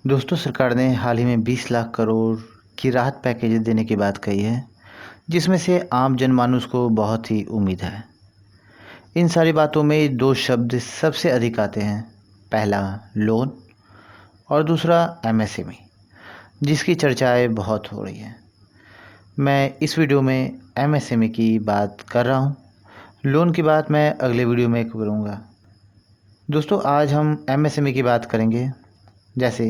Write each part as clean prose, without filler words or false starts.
दोस्तों, सरकार ने हाल ही में 20 लाख करोड़ की राहत पैकेज देने की बात कही है, जिसमें से आम जनमानस को बहुत ही उम्मीद है। इन सारी बातों में दो शब्द सबसे अधिक आते हैं। पहला लोन और दूसरा एमएसएमई, जिसकी चर्चाएं बहुत हो रही हैं। मैं इस वीडियो में एमएसएमई की बात कर रहा हूं। लोन की बात मैं अगले वीडियो में करूंगा। दोस्तों, आज हम एमएसएमई की बात करेंगे। जैसे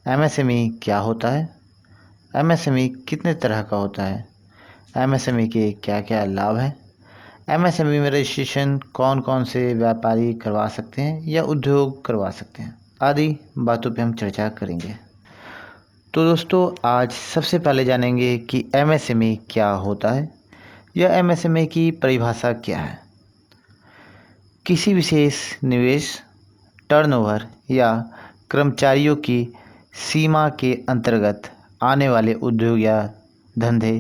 एमएसएमई क्या होता है, एमएसएमई कितने तरह का होता है, एमएसएमई के क्या क्या लाभ हैं, एमएसएमई में रजिस्ट्रेशन कौन कौन से व्यापारी करवा सकते हैं या उद्योग करवा सकते हैं, आदि बातों पे हम चर्चा करेंगे। तो दोस्तों, आज सबसे पहले जानेंगे कि एमएसएमई क्या होता है या एमएसएमई की परिभाषा क्या है। किसी विशेष निवेश, टर्नओवर या कर्मचारियों की सीमा के अंतर्गत आने वाले उद्योग या धंधे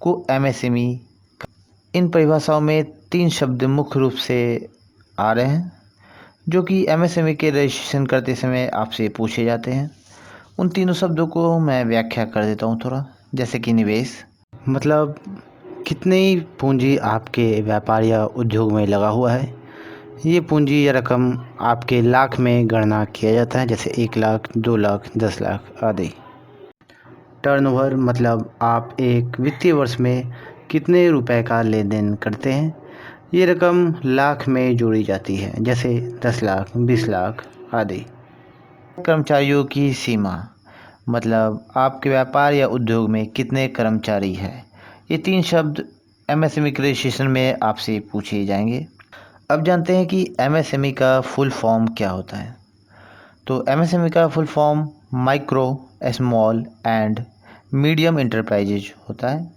को एमएसएमई। इन परिभाषाओं में तीन शब्द मुख्य रूप से आ रहे हैं, जो कि एमएसएमई के रजिस्ट्रेशन करते समय आपसे पूछे जाते हैं। उन तीनों शब्दों को मैं व्याख्या कर देता हूँ थोड़ा। जैसे कि निवेश, मतलब कितनी पूंजी आपके व्यापार या उद्योग में लगा हुआ है। ये पूंजी या रकम आपके लाख में गणना किया जाता है, जैसे 1 लाख, 2 लाख, 10 लाख आदि। टर्नओवर, मतलब आप एक वित्तीय वर्ष में कितने रुपए का लेन देन करते हैं। ये रकम लाख में जोड़ी जाती है, जैसे 10 लाख, 20 लाख आदि। कर्मचारियों की सीमा, मतलब आपके व्यापार या उद्योग में कितने कर्मचारी हैं। ये तीन शब्द एमएसएमई के रजिस्ट्रेशन में आपसे पूछे जाएंगे। अब जानते हैं कि एमएसएमई का फुल फॉर्म क्या होता है। तो एमएसएमई का full form micro, small and medium enterprises होता है।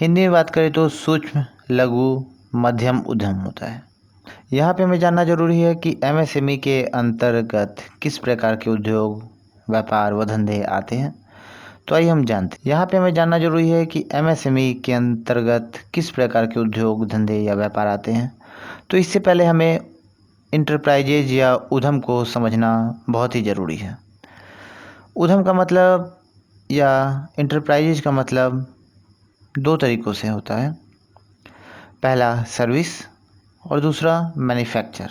हिंदी में बात करें तो सूक्ष्म, लघु, मध्यम उद्यम होता है। यहाँ पे हमें जानना जरूरी है कि एमएसएमई के अंतर्गत किस प्रकार के उद्योग, व्यापार व धंधे आते हैं। तो आइए हम जानते हैं। यहाँ पे हमें जानना जरूरी है कि एमएसएमई के अंतर्गत किस प्रकार के उद्योग, धंधे या व्यापार आते हैं। तो इससे पहले हमें इंटरप्राइजेज या उद्यम को समझना बहुत ही ज़रूरी है। उद्यम का मतलब या इंटरप्राइजेज का मतलब दो तरीक़ों से होता है। पहला सर्विस और दूसरा मैन्युफैक्चर,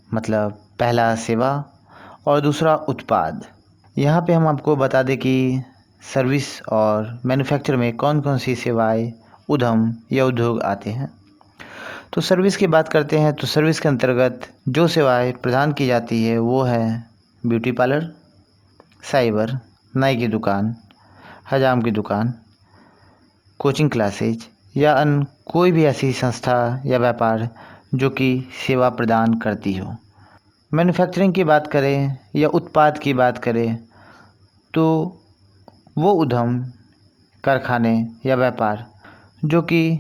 मतलब पहला सेवा और दूसरा उत्पाद। यहाँ पे हम आपको बता दें कि सर्विस और मैन्युफैक्चर में कौन कौन सी सेवाएं, उद्यम या उद्योग आते हैं। तो सर्विस की बात करते हैं तो सर्विस के अंतर्गत जो सेवाएं प्रदान की जाती है वो है ब्यूटी पार्लर, साइबर, नाई की दुकान, हजाम की दुकान, कोचिंग क्लासेज या अन्य कोई भी ऐसी संस्था या व्यापार जो कि सेवा प्रदान करती हो। मैन्युफैक्चरिंग की बात करें या उत्पाद की बात करें तो वो उद्यम, कारखाने या व्यापार जो कि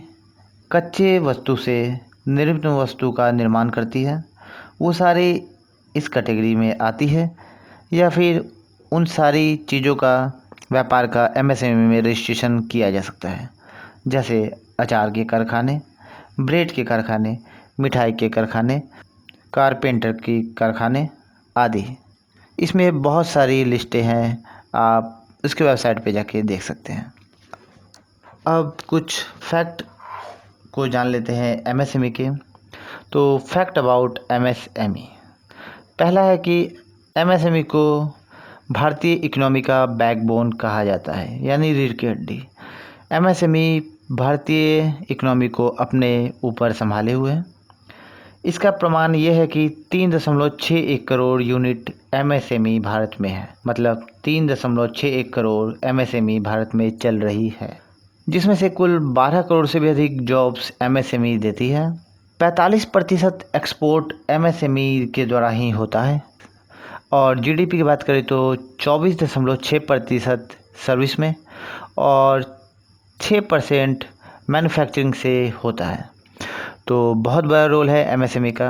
कच्चे वस्तु से निर्मित वस्तु का निर्माण करती है, वो सारे इस कैटेगरी में आती है। या फिर उन सारी चीज़ों का व्यापार का एमएसएमई में रजिस्ट्रेशन किया जा सकता है। जैसे अचार के कारखाने, ब्रेड के कारखाने, मिठाई के कारखाने, कारपेंटर के कारखाने आदि। इसमें बहुत सारी लिस्टें हैं, आप उसके वेबसाइट पे जाके देख सकते हैं। अब कुछ फैक्ट को जान लेते हैं एमएसएमई के। तो फैक्ट अबाउट एमएसएमई, पहला है कि एमएसएमई को भारतीय इकोनॉमी का बैकबोन कहा जाता है, यानी रीढ़ की हड्डी। एमएसएमई भारतीय इकोनॉमी को अपने ऊपर संभाले हुए है। इसका प्रमाण यह है कि 3.61 करोड़ यूनिट एमएसएमई भारत में है, मतलब 3.61 करोड़ एमएसएमई भारत में चल रही है, जिसमें से कुल 12 करोड़ से भी अधिक जॉब्स एमएसएमई देती है। 45% एक्सपोर्ट एमएसएमई के द्वारा ही होता है। और जीडीपी की बात करें तो 24.6% सर्विस में और 6% मैन्युफैक्चरिंग से होता है। तो बहुत बड़ा रोल है एमएसएमई का।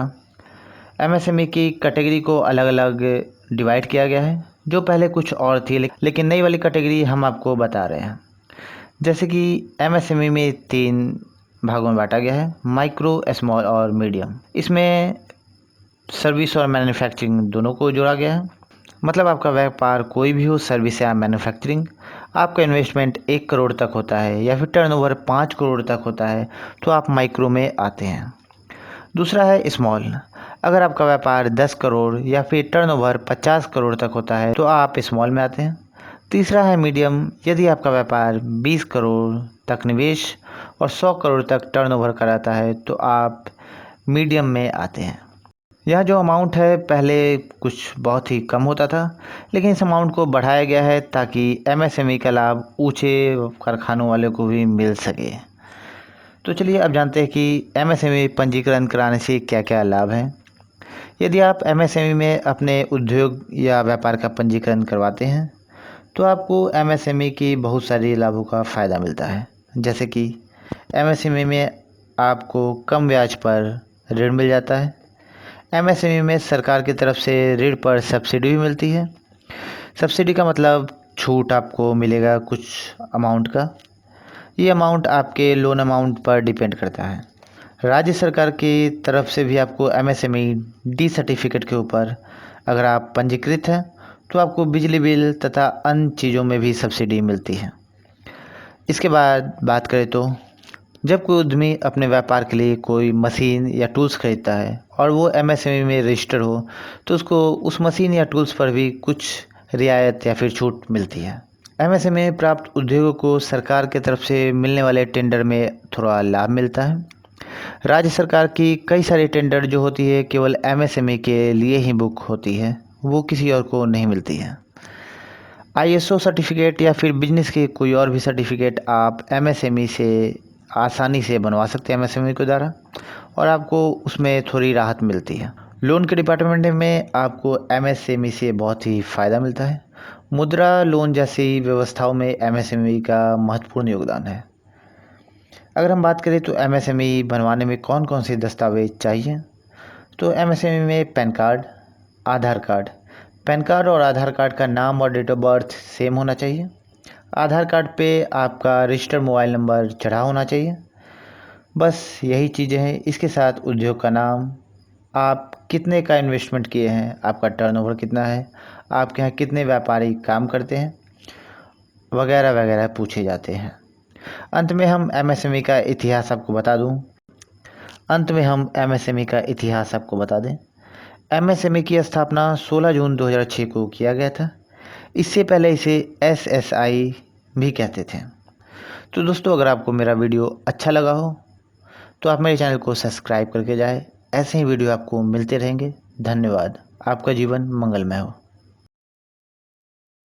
एमएसएमई की कैटेगरी को अलग अलग डिवाइड किया गया है, जो पहले कुछ और थी, लेकिन नई वाली कैटेगरी हम आपको बता रहे हैं। जैसे कि एमएसएमई में 3 भागों में बांटा गया है, माइक्रो, स्मॉल और मीडियम। इसमें सर्विस और मैन्युफैक्चरिंग दोनों को जोड़ा गया है। मतलब आपका व्यापार कोई भी हो, सर्विस या मैन्युफैक्चरिंग, आपका इन्वेस्टमेंट 1 करोड़ तक होता है या फिर टर्नओवर 5 करोड़ तक होता है तो आप माइक्रो में आते हैं। दूसरा है स्मॉल, अगर आपका व्यापार 10 करोड़ या फिर टर्नओवर 50 करोड़ तक होता है तो आप स्मॉल में आते हैं। तीसरा है मीडियम, यदि आपका व्यापार 20 करोड़ तक निवेश और 100 करोड़ तक टर्नओवर कराता है तो आप मीडियम में आते हैं। यह जो अमाउंट है पहले कुछ बहुत ही कम होता था, लेकिन इस अमाउंट को बढ़ाया गया है ताकि एमएसएमई का लाभ ऊंचे कारखानों वाले को भी मिल सके। तो चलिए अब जानते हैं कि एमएसएमई पंजीकरण कराने से क्या क्या लाभ हैं। यदि आप एमएसएमई में अपने उद्योग या व्यापार का पंजीकरण करवाते हैं तो आपको एमएसएमई की बहुत सारी लाभों का फ़ायदा मिलता है। जैसे कि एमएसएमई में आपको कम ब्याज पर ऋण मिल जाता है। एमएसएमई में सरकार की तरफ से ऋण पर सब्सिडी भी मिलती है। सब्सिडी का मतलब छूट आपको मिलेगा कुछ अमाउंट का। ये अमाउंट आपके लोन अमाउंट पर डिपेंड करता है। राज्य सरकार की तरफ से भी आपको एमएसएमई डी सर्टिफिकेट के ऊपर अगर आप पंजीकृत हैं तो आपको बिजली बिल तथा अन्य चीज़ों में भी सब्सिडी मिलती है। इसके बाद बात करें तो जब कोई उद्यमी अपने व्यापार के लिए कोई मशीन या टूल्स खरीदता है और वो एमएसएमई में रजिस्टर हो तो उसको उस मशीन या टूल्स पर भी कुछ रियायत या फिर छूट मिलती है। एमएसएमई में प्राप्त उद्योगों को सरकार की तरफ से मिलने वाले टेंडर में थोड़ा लाभ मिलता है। राज्य सरकार की कई सारी टेंडर जो होती है केवल एमएसएमई के लिए ही बुक होती है, वो किसी और को नहीं मिलती है। आईएसओ सर्टिफिकेट या फिर बिजनेस के कोई और भी सर्टिफिकेट आप एमएसएमई से आसानी से बनवा सकते हैं एमएसएमई के द्वारा, और आपको उसमें थोड़ी राहत मिलती है। लोन के डिपार्टमेंट में आपको एमएसएमई से बहुत ही फ़ायदा मिलता है। मुद्रा लोन जैसी व्यवस्थाओं में एमएसएमई का महत्वपूर्ण योगदान है। अगर हम बात करें तो एमएसएमई बनवाने में कौन कौन से दस्तावेज चाहिए, तो एमएसएमई में पैन कार्ड, आधार कार्ड। पैन कार्ड और आधार कार्ड का नाम और डेट ऑफ बर्थ सेम होना चाहिए। आधार कार्ड पे आपका रजिस्टर्ड मोबाइल नंबर चढ़ा होना चाहिए। बस यही चीज़ें हैं। इसके साथ उद्योग का नाम, आप कितने का इन्वेस्टमेंट किए हैं, आपका टर्नओवर कितना है, आपके यहाँ कितने व्यापारी काम करते हैं, वगैरह वगैरह पूछे जाते हैं। अंत में हम एमएसएमई का इतिहास आपको बता दें। एमएसएमई की स्थापना 16 जून 2006 को किया गया था। इससे पहले इसे एसएसआई भी कहते थे। तो दोस्तों, अगर आपको मेरा वीडियो अच्छा लगा हो तो आप मेरे चैनल को सब्सक्राइब करके जाएं। ऐसे ही वीडियो आपको मिलते रहेंगे। धन्यवाद। आपका जीवन मंगलमय हो।